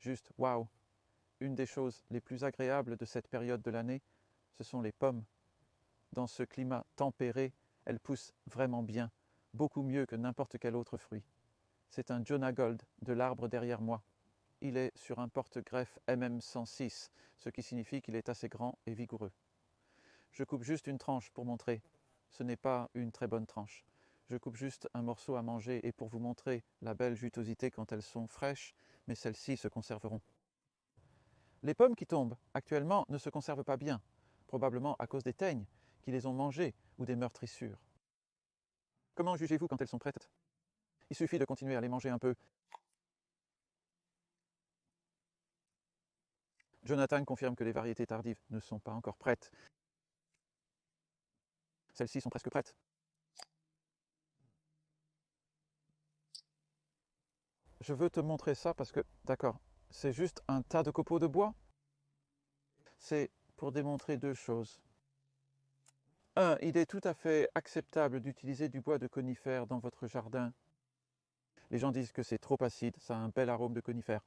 juste waouh. Une des choses les plus agréables de cette période de l'année, ce sont les pommes. Dans ce climat tempéré, elles poussent vraiment bien, beaucoup mieux que n'importe quel autre fruit. C'est un Jonah Gold de l'arbre derrière moi. Il est sur un porte-greffe MM106, ce qui signifie qu'il est assez grand et vigoureux. Je coupe juste une tranche pour montrer. Ce n'est pas une très bonne tranche. Je coupe juste un morceau à manger et pour vous montrer la belle jutosité quand elles sont fraîches, mais celles-ci se conserveront. Les pommes qui tombent actuellement ne se conservent pas bien, probablement à cause des teignes qui les ont mangées ou des meurtrissures. Comment jugez-vous quand elles sont prêtes? Il suffit de continuer à les manger un peu. Jonathan confirme que les variétés tardives ne sont pas encore prêtes. Celles-ci sont presque prêtes. Je veux te montrer ça parce que, d'accord, c'est juste un tas de copeaux de bois. C'est pour démontrer deux choses. Un, il est tout à fait acceptable d'utiliser du bois de conifère dans votre jardin. Les gens disent que c'est trop acide, ça a un bel arôme de conifère.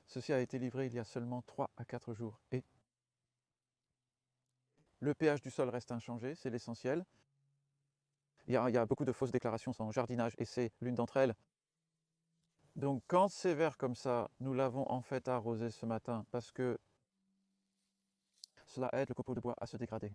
Ceci a été livré il y a seulement 3 à 4 jours. Et le pH du sol reste inchangé, c'est l'essentiel. Il y a beaucoup de fausses déclarations en jardinage et c'est l'une d'entre elles. Donc quand c'est vert comme ça, nous l'avons en fait arrosé ce matin parce que cela aide le copeau de bois à se dégrader.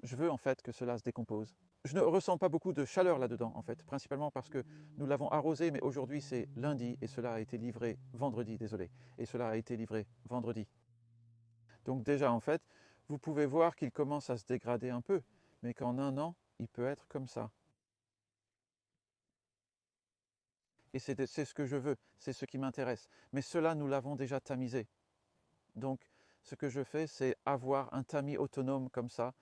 Je veux en fait que cela se décompose. Je ne ressens pas beaucoup de chaleur là-dedans en fait, principalement parce que nous l'avons arrosé, mais aujourd'hui c'est lundi et cela a été livré vendredi, désolé. Et cela a été livré vendredi. Donc déjà en fait, vous pouvez voir qu'il commence à se dégrader un peu, mais qu'en un an, il peut être comme ça. Et c'est ce que je veux, c'est ce qui m'intéresse. Mais cela, nous l'avons déjà tamisé. Donc ce que je fais, c'est avoir un tamis autonome comme ça.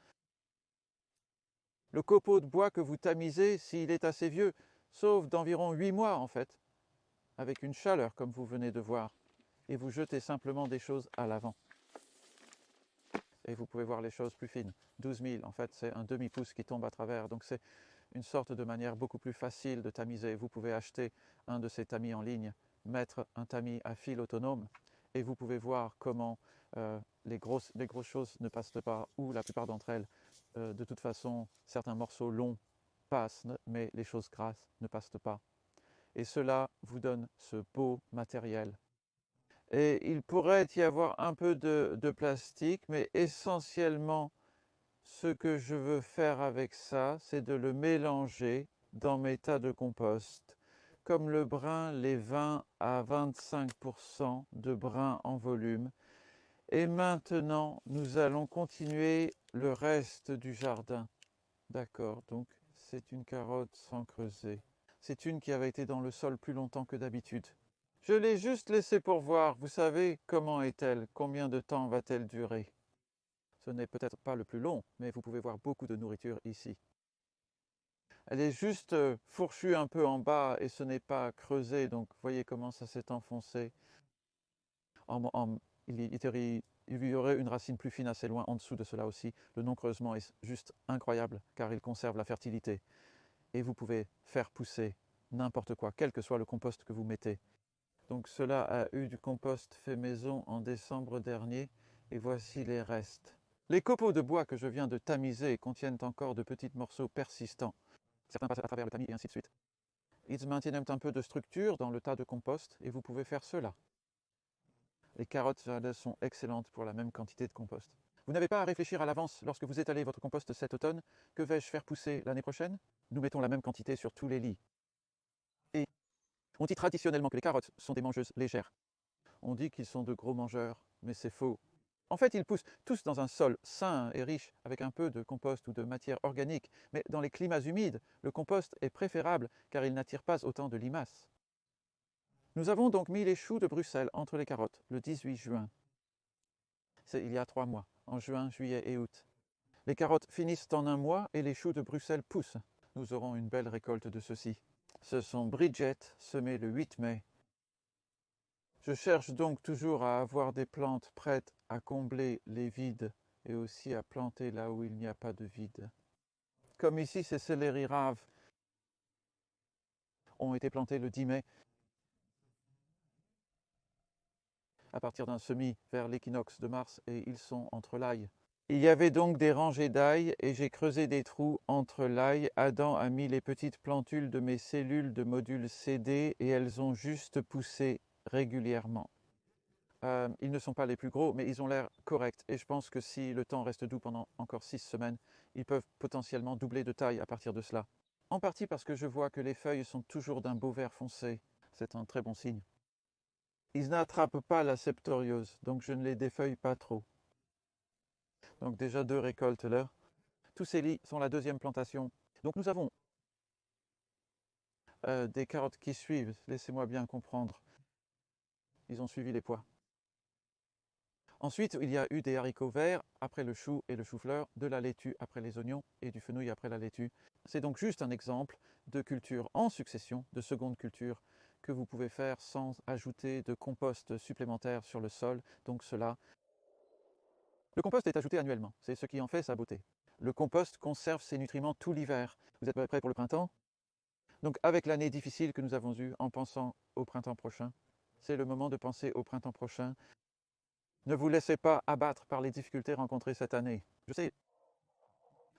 Le copeau de bois que vous tamisez, s'il est assez vieux, sauve d'environ 8 mois en fait, avec une chaleur comme vous venez de voir. Et vous jetez simplement des choses à l'avant. Et vous pouvez voir les choses plus fines. 12 000, en fait, c'est un demi-pouce qui tombe à travers. Donc c'est une sorte de manière beaucoup plus facile de tamiser. Vous pouvez acheter un de ces tamis en ligne, mettre un tamis à fil autonome, et vous pouvez voir comment les grosses choses ne passent pas, ou la plupart d'entre elles. De toute façon, certains morceaux longs passent, mais les choses grasses ne passent pas. Et cela vous donne ce beau matériel. Et il pourrait y avoir un peu de plastique, mais essentiellement, ce que je veux faire avec ça, c'est de le mélanger dans mes tas de compost. Comme le brun, les 20 à 25% de brun en volume. Et maintenant, nous allons continuer le reste du jardin. D'accord, donc c'est une carotte sans creuser. C'est une qui avait été dans le sol plus longtemps que d'habitude. Je l'ai juste laissée pour voir. Vous savez, comment est-elle? Combien de temps va-t-elle durer? Ce n'est peut-être pas le plus long, mais vous pouvez voir beaucoup de nourriture ici. Elle est juste fourchue un peu en bas et ce n'est pas creusé, donc voyez comment ça s'est enfoncé. Il y aurait une racine plus fine assez loin en dessous de cela aussi. Le non-creusement est juste incroyable car il conserve la fertilité. Et vous pouvez faire pousser n'importe quoi, quel que soit le compost que vous mettez. Donc cela a eu du compost fait maison en décembre dernier et voici les restes. Les copeaux de bois que je viens de tamiser contiennent encore de petits morceaux persistants. Certains passent à travers le tamis et ainsi de suite. Ils maintiennent un peu de structure dans le tas de compost et vous pouvez faire cela. Les carottes sont excellentes pour la même quantité de compost. Vous n'avez pas à réfléchir à l'avance lorsque vous étalez votre compost cet automne. Que vais-je faire pousser l'année prochaine? Nous mettons la même quantité sur tous les lits. Et on dit traditionnellement que les carottes sont des mangeuses légères. On dit qu'ils sont de gros mangeurs, mais c'est faux. En fait, ils poussent tous dans un sol sain et riche, avec un peu de compost ou de matière organique. Mais dans les climats humides, le compost est préférable car il n'attire pas autant de limaces. Nous avons donc mis les choux de Bruxelles entre les carottes le 18 juin. C'est il y a 3 mois, en juin, juillet et août. Les carottes finissent en un mois et les choux de Bruxelles poussent. Nous aurons une belle récolte de ceux-ci. Ce sont Bridget, semées le 8 mai. Je cherche donc toujours à avoir des plantes prêtes à combler les vides et aussi à planter là où il n'y a pas de vide. Comme ici, ces céleri raves ont été plantés le 10 mai. à partir d'un semis vers l'équinoxe de mars et ils sont entre l'ail. Il y avait donc des rangées d'ail et j'ai creusé des trous entre l'ail. Adam a mis les petites plantules de mes cellules de module CD et elles ont juste poussé régulièrement. Ils ne sont pas les plus gros, mais ils ont l'air corrects. Et je pense que si le temps reste doux pendant encore 6 semaines, ils peuvent potentiellement doubler de taille à partir de cela. En partie parce que je vois que les feuilles sont toujours d'un beau vert foncé. C'est un très bon signe. Ils n'attrapent pas la septoriose, donc je ne les défeuille pas trop. Donc déjà 2 récoltes là. Tous ces lits sont la deuxième plantation. Donc nous avons des carottes qui suivent, laissez-moi bien comprendre. Ils ont suivi les pois. Ensuite, il y a eu des haricots verts après le chou et le chou-fleur, de la laitue après les oignons et du fenouil après la laitue. C'est donc juste un exemple de culture en succession, de seconde culture, que vous pouvez faire sans ajouter de compost supplémentaire sur le sol. Donc cela, le compost est ajouté annuellement, c'est ce qui en fait sa beauté. Le compost conserve ses nutriments tout l'hiver. Vous êtes prêts pour le printemps? Donc avec l'année difficile que nous avons eue en pensant au printemps prochain, c'est le moment de penser au printemps prochain. Ne vous laissez pas abattre par les difficultés rencontrées cette année. Je sais,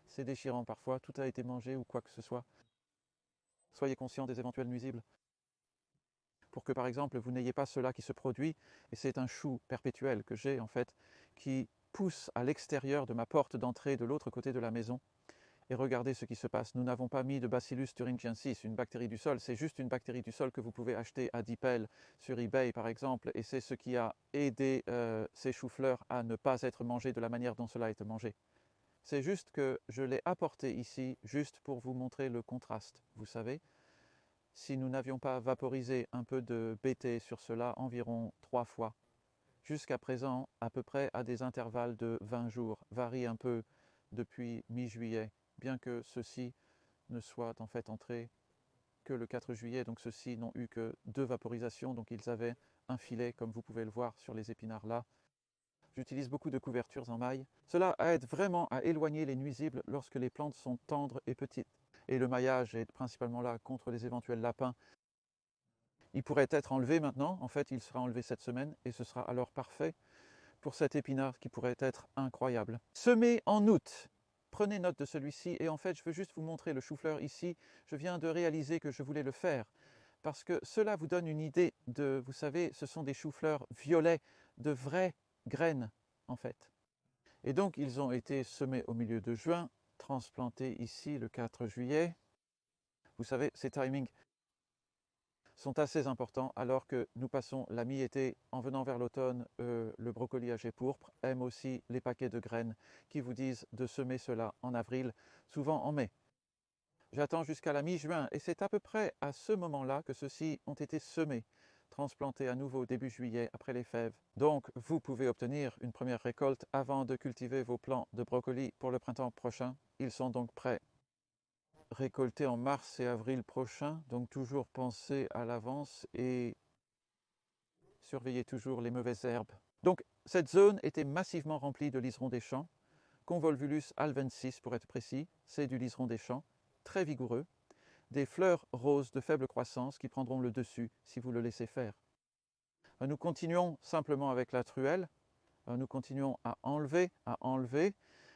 c'est déchirant parfois, tout a été mangé ou quoi que ce soit. Soyez conscient des éventuels nuisibles. Pour que par exemple vous n'ayez pas cela qui se produit, et c'est un chou perpétuel que j'ai en fait, qui pousse à l'extérieur de ma porte d'entrée de l'autre côté de la maison. Et regardez ce qui se passe. Nous n'avons pas mis de Bacillus thuringiensis, une bactérie du sol. C'est juste une bactérie du sol que vous pouvez acheter à Dipel sur eBay par exemple. Et c'est ce qui a aidé ces choux-fleurs à ne pas être mangés de la manière dont cela a été mangé. C'est juste que je l'ai apporté ici juste pour vous montrer le contraste. Vous savez, si nous n'avions pas vaporisé un peu de BT sur cela environ 3 fois, jusqu'à présent, à peu près à des intervalles de 20 jours, varie un peu depuis mi-juillet, bien que ceux-ci ne soient en fait entrés que le 4 juillet, donc ceux-ci n'ont eu que 2 vaporisations, donc ils avaient un filet, comme vous pouvez le voir sur les épinards là. J'utilise beaucoup de couvertures en maille. Cela aide vraiment à éloigner les nuisibles lorsque les plantes sont tendres et petites. Et le maillage est principalement là contre les éventuels lapins. Il pourrait être enlevé maintenant, en fait il sera enlevé cette semaine et ce sera alors parfait pour cet épinard qui pourrait être incroyable. Semé en août. Prenez note de celui-ci et en fait je veux juste vous montrer le chou-fleur ici. Je viens de réaliser que je voulais le faire parce que cela vous donne une idée de, vous savez, ce sont des choux-fleurs violets, de vraies graines en fait. Et donc ils ont été semés au milieu de juin, transplantés ici le 4 juillet. Vous savez, ces timings sont assez importants alors que nous passons la mi-été en venant vers l'automne. Le brocoli âgé pourpre aime aussi les paquets de graines qui vous disent de semer cela en avril, souvent en mai. J'attends jusqu'à la mi-juin et c'est à peu près à ce moment-là que ceux-ci ont été semés, transplantés à nouveau début juillet après les fèves. Donc vous pouvez obtenir une première récolte avant de cultiver vos plants de brocoli pour le printemps prochain. Ils sont donc prêts. Récolter en mars et avril prochain, donc toujours penser à l'avance et surveiller toujours les mauvaises herbes. Donc cette zone était massivement remplie de liserons des champs, Convolvulus alvensis pour être précis, c'est du liseron des champs, très vigoureux, des fleurs roses de faible croissance qui prendront le dessus si vous le laissez faire. Nous continuons simplement avec la truelle, nous continuons à enlever,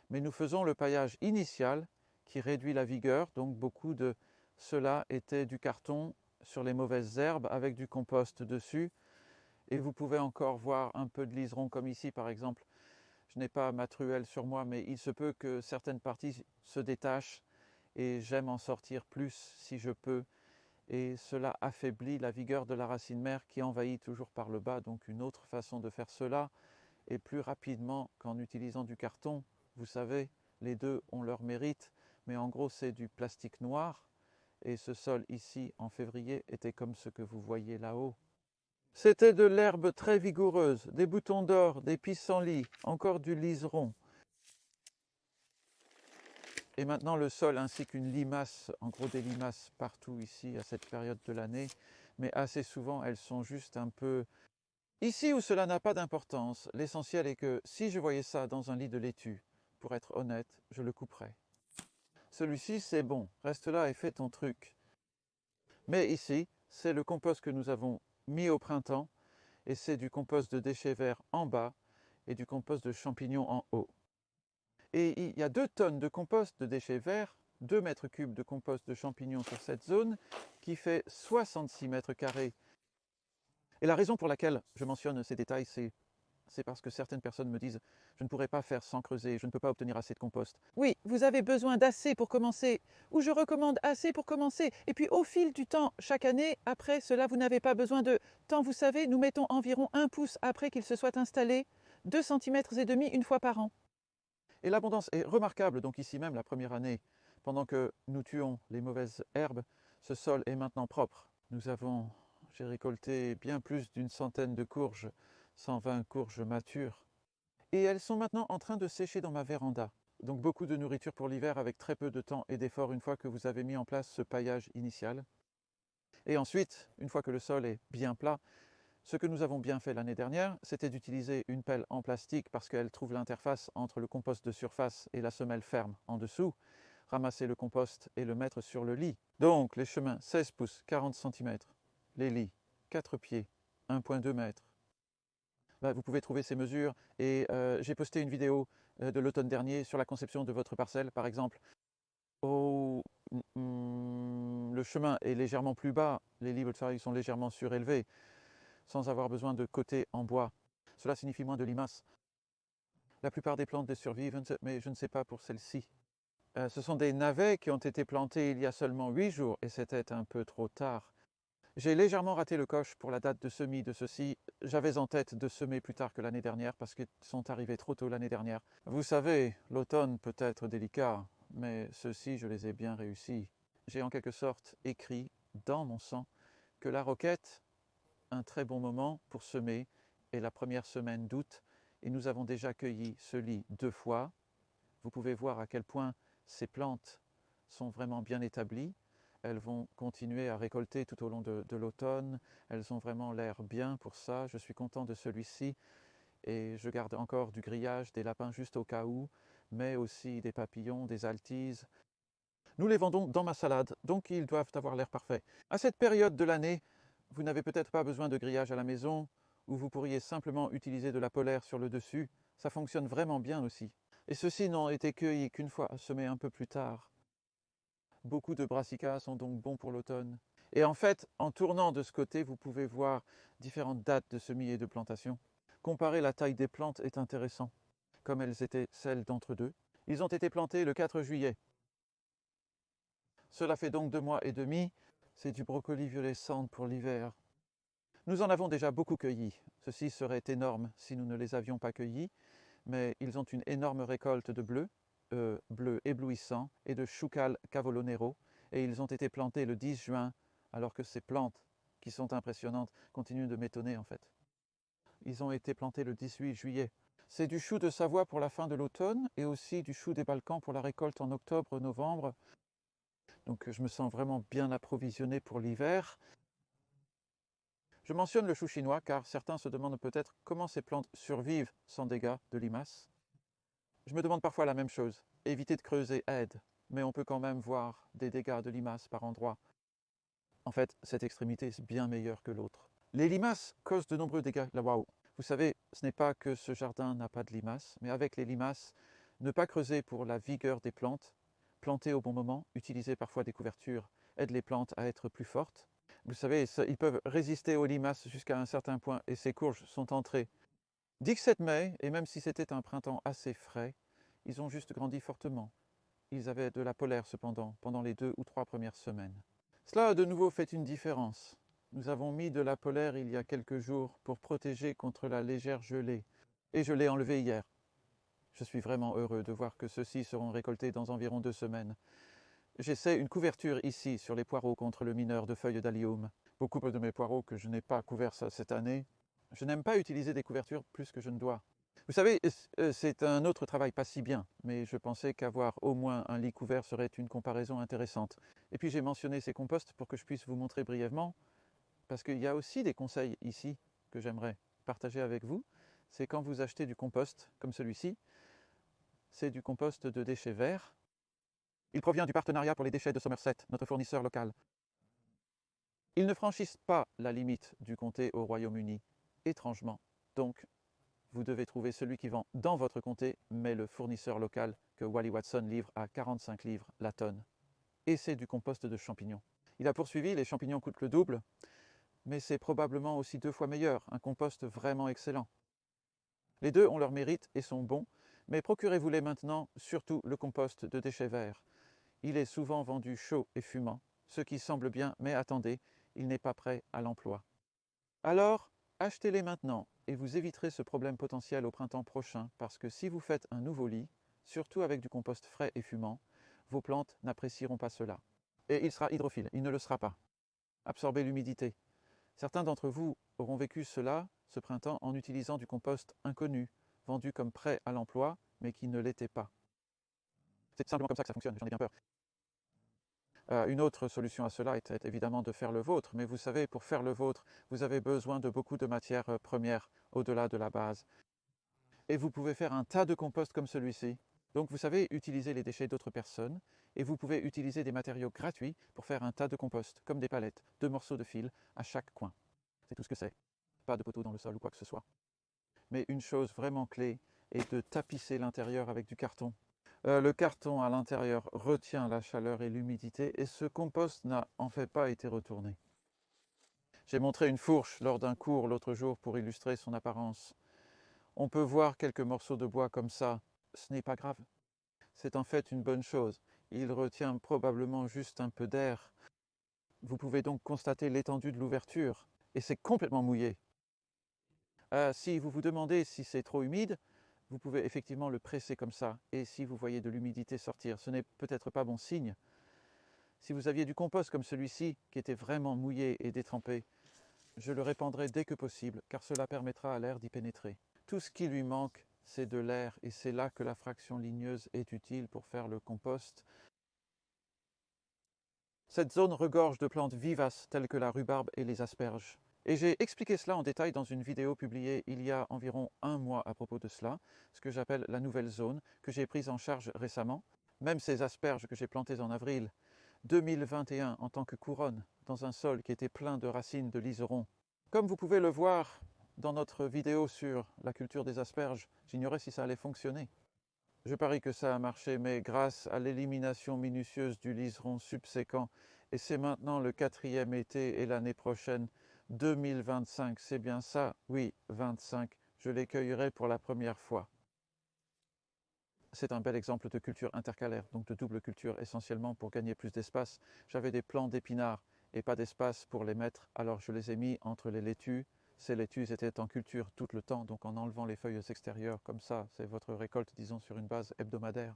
mais nous faisons le paillage initial qui réduit la vigueur, donc beaucoup de cela était du carton sur les mauvaises herbes avec du compost dessus. Et vous pouvez encore voir un peu de liseron comme ici par exemple. Je n'ai pas ma truelle sur moi, mais il se peut que certaines parties se détachent et j'aime en sortir plus si je peux. Et cela affaiblit la vigueur de la racine mère qui envahit toujours par le bas. Donc une autre façon de faire cela, et plus rapidement qu'en utilisant du carton. Vous savez, les deux ont leur mérite, mais en gros c'est du plastique noir. Et ce sol ici en février était comme ce que vous voyez là-haut. C'était de l'herbe très vigoureuse, des boutons d'or, des pissenlits, encore du liseron. Et maintenant le sol ainsi qu'une limace, en gros des limaces partout ici à cette période de l'année, mais assez souvent elles sont juste un peu... Ici où cela n'a pas d'importance, l'essentiel est que si je voyais ça dans un lit de laitue, pour être honnête, je le couperais. Celui-ci c'est bon, reste là et fais ton truc. Mais ici, c'est le compost que nous avons mis au printemps et c'est du compost de déchets verts en bas et du compost de champignons en haut. Et il y a 2 tonnes de compost de déchets verts, 2 mètres cubes de compost de champignons sur cette zone, qui fait 66 mètres carrés. Et la raison pour laquelle je mentionne ces détails, c'est parce que certaines personnes me disent « je ne pourrais pas faire sans creuser, je ne peux pas obtenir assez de compost ». Oui, vous avez besoin d'assez pour commencer, ou je recommande assez pour commencer. Et puis au fil du temps, chaque année, après cela, vous n'avez pas besoin de temps. Vous savez, nous mettons environ 1 pouce après qu'il se soit installé, 2,5 cm une fois par an. Et l'abondance est remarquable, donc ici même la première année, pendant que nous tuons les mauvaises herbes, ce sol est maintenant propre. J'ai récolté bien plus d'une centaine de courges, 120 courges matures. Et elles sont maintenant en train de sécher dans ma véranda. Donc beaucoup de nourriture pour l'hiver avec très peu de temps et d'effort une fois que vous avez mis en place ce paillage initial. Et ensuite, une fois que le sol est bien plat, ce que nous avons bien fait l'année dernière, c'était d'utiliser une pelle en plastique parce qu'elle trouve l'interface entre le compost de surface et la semelle ferme en dessous, ramasser le compost et le mettre sur le lit. Donc les chemins 16 pouces, 40 cm, les lits 4 pieds, 1,2 m. Vous pouvez trouver ces mesures et j'ai posté une vidéo de l'automne dernier sur la conception de votre parcelle par exemple. Le chemin est légèrement plus bas, les lits sont légèrement surélevés, sans avoir besoin de côtés en bois. Cela signifie moins de limaces. La plupart des plantes survivent, mais je ne sais pas pour celle-ci. Ce sont des navets qui ont été plantés il y a seulement 8 jours et c'était un peu trop tard. J'ai légèrement raté le coche pour la date de semis de ceux-ci. J'avais en tête de semer plus tard que l'année dernière parce qu'ils sont arrivés trop tôt l'année dernière. Vous savez, l'automne peut être délicat, mais ceux-ci, je les ai bien réussis. J'ai en quelque sorte écrit dans mon sang que la roquette, un très bon moment pour semer, est la première semaine d'août et nous avons déjà cueilli ce lit 2 fois. Vous pouvez voir à quel point ces plantes sont vraiment bien établies. Elles vont continuer à récolter tout au long de l'automne. Elles ont vraiment l'air bien pour ça. Je suis content de celui-ci et je garde encore du grillage, des lapins juste au cas où, mais aussi des papillons, des altises. Nous les vendons dans ma salade, donc ils doivent avoir l'air parfait. À cette période de l'année, vous n'avez peut-être pas besoin de grillage à la maison, ou vous pourriez simplement utiliser de la polaire sur le dessus. Ça fonctionne vraiment bien aussi. Et ceux-ci n'ont été cueillis qu'une fois semés un peu plus tard. Beaucoup de brassicas sont donc bons pour l'automne. Et en fait, en tournant de ce côté, vous pouvez voir différentes dates de semis et de plantation. Comparer la taille des plantes est intéressant, comme elles étaient celles d'entre deux. Ils ont été plantés le 4 juillet. Cela fait donc 2 mois et demi. C'est du brocoli violet cendre pour l'hiver. Nous en avons déjà beaucoup cueilli. Ceci serait énorme si nous ne les avions pas cueillis, mais ils ont une énorme récolte de bleu éblouissant, et de choucal cavolonero, et ils ont été plantés le 10 juin, alors que ces plantes, qui sont impressionnantes, continuent de m'étonner en fait. Ils ont été plantés le 18 juillet. C'est du chou de Savoie pour la fin de l'automne, et aussi du chou des Balkans pour la récolte en octobre-novembre. Donc je me sens vraiment bien approvisionné pour l'hiver. Je mentionne le chou chinois car certains se demandent peut-être comment ces plantes survivent sans dégâts de limaces. Je me demande parfois la même chose. Éviter de creuser aide, mais on peut quand même voir des dégâts de limaces par endroits. En fait, cette extrémité est bien meilleure que l'autre. Les limaces causent de nombreux dégâts. Waouh! Vous savez, ce n'est pas que ce jardin n'a pas de limaces, mais avec les limaces, ne pas creuser pour la vigueur des plantes, planter au bon moment, utiliser parfois des couvertures, aide les plantes à être plus fortes. Vous savez, ils peuvent résister aux limaces jusqu'à un certain point et ces courges sont entrées 17 mai, et même si c'était un printemps assez frais, ils ont juste grandi fortement. Ils avaient de la polaire cependant, pendant les 2 ou 3 premières semaines. Cela a de nouveau fait une différence. Nous avons mis de la polaire il y a quelques jours pour protéger contre la légère gelée, et je l'ai enlevé hier. Je suis vraiment heureux de voir que ceux-ci seront récoltés dans environ 2 semaines. J'essaie une couverture ici sur les poireaux contre le mineur de feuilles d'allium. Beaucoup de mes poireaux que je n'ai pas couverts cette année. Je n'aime pas utiliser des couvertures plus que je ne dois. Vous savez, c'est un autre travail pas si bien, mais je pensais qu'avoir au moins un lit couvert serait une comparaison intéressante. Et puis j'ai mentionné ces composts pour que je puisse vous montrer brièvement, parce qu'il y a aussi des conseils ici que j'aimerais partager avec vous. C'est quand vous achetez du compost, comme celui-ci, c'est du compost de déchets verts. Il provient du partenariat pour les déchets de Somerset, notre fournisseur local. Ils ne franchissent pas la limite du comté au Royaume-Uni. étrangement. Donc, vous devez trouver celui qui vend dans votre comté, mais le fournisseur local que Wally Watson livre à 45 livres la tonne. Et c'est du compost de champignons. Il a poursuivi, les champignons coûtent le double, mais c'est probablement aussi 2 fois meilleur, un compost vraiment excellent. Les deux ont leur mérite et sont bons, mais procurez-vous-les maintenant, surtout le compost de déchets verts. Il est souvent vendu chaud et fumant, ce qui semble bien, mais attendez, il n'est pas prêt à l'emploi. Alors, achetez-les maintenant et vous éviterez ce problème potentiel au printemps prochain parce que si vous faites un nouveau lit, surtout avec du compost frais et fumant, vos plantes n'apprécieront pas cela. Et il sera hydrophile, il ne le sera pas. Absorber l'humidité. Certains d'entre vous auront vécu cela ce printemps en utilisant du compost inconnu, vendu comme prêt à l'emploi, mais qui ne l'était pas. C'est simplement comme ça que ça fonctionne, j'en ai bien peur. Une autre solution à cela était évidemment de faire le vôtre, mais vous savez, pour faire le vôtre, vous avez besoin de beaucoup de matières premières au-delà de la base. Et vous pouvez faire un tas de compost comme celui-ci. Donc vous savez utiliser les déchets d'autres personnes et vous pouvez utiliser des matériaux gratuits pour faire un tas de compost, comme des palettes, 2 morceaux de fil à chaque coin. C'est tout ce que c'est. Pas de poteaux dans le sol ou quoi que ce soit. Mais une chose vraiment clé est de tapisser l'intérieur avec du carton. Le carton à l'intérieur retient la chaleur et l'humidité et ce compost n'a en fait pas été retourné. J'ai montré une fourche lors d'un cours l'autre jour pour illustrer son apparence. On peut voir quelques morceaux de bois comme ça, ce n'est pas grave. C'est en fait une bonne chose. Il retient probablement juste un peu d'air. Vous pouvez donc constater l'étendue de l'ouverture et c'est complètement mouillé. Si vous vous demandez si c'est trop humide, vous pouvez effectivement le presser comme ça. Et si vous voyez de l'humidité sortir, ce n'est peut-être pas bon signe. Si vous aviez du compost comme celui-ci, qui était vraiment mouillé et détrempé, je le répandrai dès que possible, car cela permettra à l'air d'y pénétrer. Tout ce qui lui manque, c'est de l'air, et c'est là que la fraction ligneuse est utile pour faire le compost. Cette zone regorge de plantes vivaces telles que la rhubarbe et les asperges. Et j'ai expliqué cela en détail dans une vidéo publiée il y a environ 1 mois à propos de cela, ce que j'appelle la nouvelle zone, que j'ai prise en charge récemment. Même ces asperges que j'ai plantées en avril 2021 en tant que couronne, dans un sol qui était plein de racines de liseron. Comme vous pouvez le voir dans notre vidéo sur la culture des asperges, j'ignorais si ça allait fonctionner. Je parie que ça a marché, mais grâce à l'élimination minutieuse du liseron subséquent, et c'est maintenant le 4e été et l'année prochaine, 2025, c'est bien ça? Oui, 25, je les cueillerai pour la première fois. C'est un bel exemple de culture intercalaire, donc de double culture, essentiellement pour gagner plus d'espace. J'avais des plants d'épinards et pas d'espace pour les mettre, alors je les ai mis entre les laitues. Ces laitues étaient en culture tout le temps, donc en enlevant les feuilles extérieures, comme ça, c'est votre récolte, disons, sur une base hebdomadaire.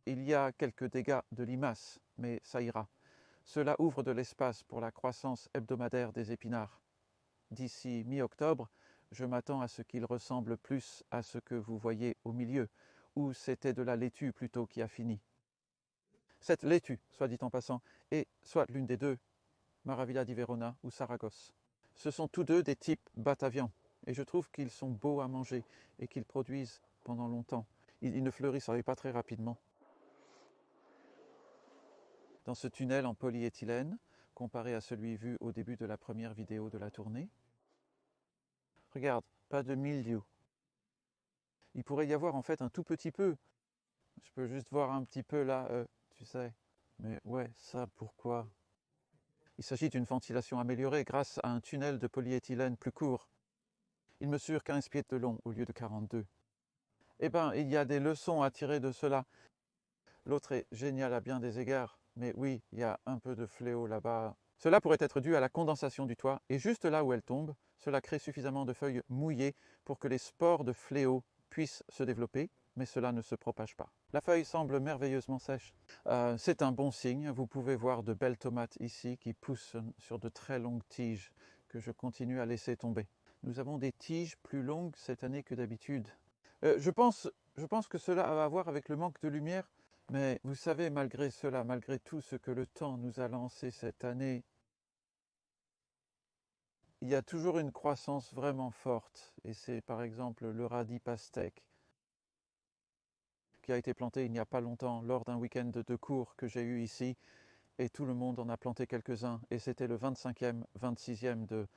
Il y a quelques dégâts de limaces, mais ça ira. Cela ouvre de l'espace pour la croissance hebdomadaire des épinards. D'ici mi-octobre, je m'attends à ce qu'ils ressemblent plus à ce que vous voyez au milieu, où c'était de la laitue plutôt qui a fini. Cette laitue, soit dit en passant, est soit l'une des deux, Maravilla di Verona ou Saragosse. Ce sont tous deux des types batavians, et je trouve qu'ils sont beaux à manger et qu'ils produisent pendant longtemps. Ils ne fleurissent pas très rapidement. Dans ce tunnel en polyéthylène, comparé à celui vu au début de la première vidéo de la tournée, regarde, pas de mildiou. Il pourrait y avoir en fait un tout petit peu. Je peux juste voir un petit peu là, tu sais. Mais ouais, ça pourquoi? Il s'agit d'une ventilation améliorée grâce à un tunnel de polyéthylène plus court. Il mesure 15 pieds de long au lieu de 42. Eh bien, il y a des leçons à tirer de cela. L'autre est génial à bien des égards, mais oui, il y a un peu de fléau là-bas. Cela pourrait être dû à la condensation du toit, et juste là où elle tombe, cela crée suffisamment de feuilles mouillées pour que les spores de fléau puissent se développer, mais cela ne se propage pas. La feuille semble merveilleusement sèche. C'est un bon signe. Vous pouvez voir de belles tomates ici qui poussent sur de très longues tiges que je continue à laisser tomber. Nous avons des tiges plus longues cette année que d'habitude. Je pense que cela a à voir avec le manque de lumière, mais vous savez, malgré cela, malgré tout ce que le temps nous a lancé cette année, il y a toujours une croissance vraiment forte, et c'est par exemple le radis pastèque qui a été planté il n'y a pas longtemps lors d'un week-end de cours que j'ai eu ici, et tout le monde en a planté quelques-uns, et c'était le 25e, 26e de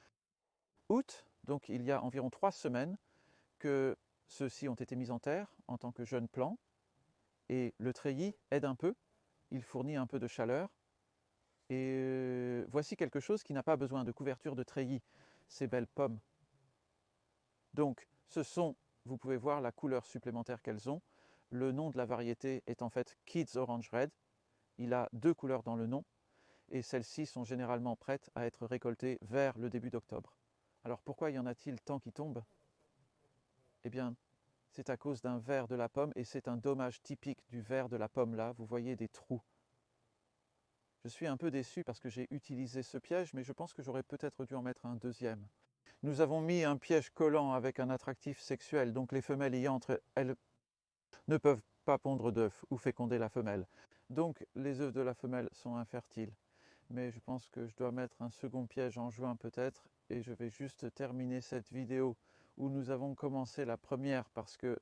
août Donc il y a environ 3 semaines que ceux-ci ont été mis en terre en tant que jeunes plants. Et le treillis aide un peu, il fournit un peu de chaleur. Et voici quelque chose qui n'a pas besoin de couverture de treillis, ces belles pommes. Donc ce sont, vous pouvez voir la couleur supplémentaire qu'elles ont. Le nom de la variété est en fait Kids Orange Red. Il a 2 couleurs dans le nom et celles-ci sont généralement prêtes à être récoltées vers le début d'octobre. Alors pourquoi y en a-t-il tant qui tombent? Eh bien, c'est à cause d'un ver de la pomme et c'est un dommage typique du ver de la pomme là. Vous voyez des trous. Je suis un peu déçu parce que j'ai utilisé ce piège, mais je pense que j'aurais peut-être dû en mettre un deuxième. Nous avons mis un piège collant avec un attractif sexuel, donc les femelles y entrent, elles ne peuvent pas pondre d'œufs ou féconder la femelle. Donc les œufs de la femelle sont infertiles. Mais je pense que je dois mettre un second piège en juin peut-être, et je vais juste terminer cette vidéo où nous avons commencé la première parce que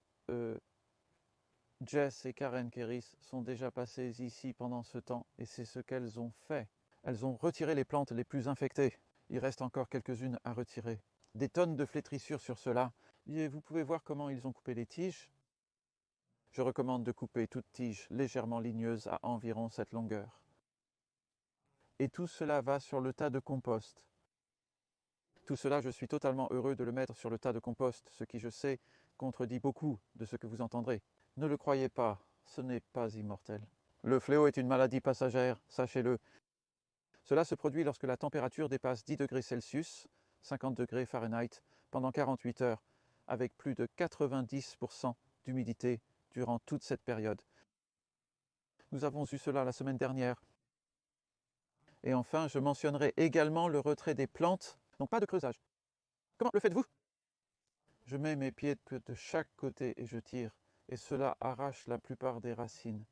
Jess et Karen Keris sont déjà passées ici pendant ce temps et c'est ce qu'elles ont fait. Elles ont retiré les plantes les plus infectées. Il reste encore quelques-unes à retirer. Des tonnes de flétrissures sur cela. Et vous pouvez voir comment ils ont coupé les tiges. Je recommande de couper toute tige légèrement ligneuse à environ cette longueur. Et tout cela va sur le tas de compost. Tout cela, je suis totalement heureux de le mettre sur le tas de compost, ce qui, je sais, contredit beaucoup de ce que vous entendrez. Ne le croyez pas, ce n'est pas immortel. Le fléau est une maladie passagère, sachez-le. Cela se produit lorsque la température dépasse 10 degrés Celsius, 50 degrés Fahrenheit, pendant 48 heures, avec plus de 90% d'humidité durant toute cette période. Nous avons eu cela la semaine dernière. Et enfin, je mentionnerai également le retrait des plantes, donc pas de creusage. Comment le faites-vous? Je mets mes pieds de chaque côté et je tire, et cela arrache la plupart des racines.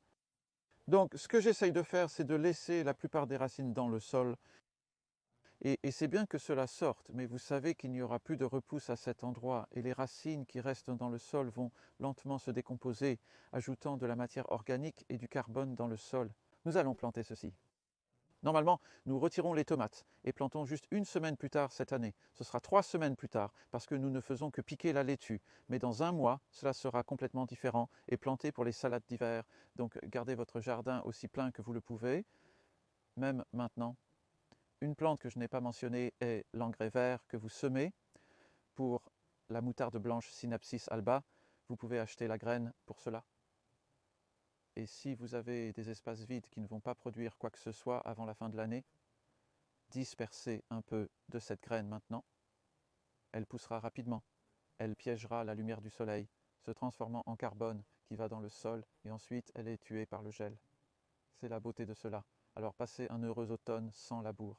Donc ce que j'essaye de faire, c'est de laisser la plupart des racines dans le sol. Et c'est bien que cela sorte, mais vous savez qu'il n'y aura plus de repousse à cet endroit, et les racines qui restent dans le sol vont lentement se décomposer, ajoutant de la matière organique et du carbone dans le sol. Nous allons planter ceci. Normalement, nous retirons les tomates et plantons juste 1 semaine plus tard cette année. Ce sera 3 semaines plus tard parce que nous ne faisons que piquer la laitue. Mais dans 1 mois, cela sera complètement différent et planté pour les salades d'hiver. Donc gardez votre jardin aussi plein que vous le pouvez, même maintenant. Une plante que je n'ai pas mentionnée est l'engrais vert que vous semez pour la moutarde blanche Synapsis alba. Vous pouvez acheter la graine pour cela. Et si vous avez des espaces vides qui ne vont pas produire quoi que ce soit avant la fin de l'année, dispersez un peu de cette graine maintenant. Elle poussera rapidement. Elle piégera la lumière du soleil, se transformant en carbone qui va dans le sol et ensuite elle est tuée par le gel. C'est la beauté de cela. Alors passez un heureux automne sans labour.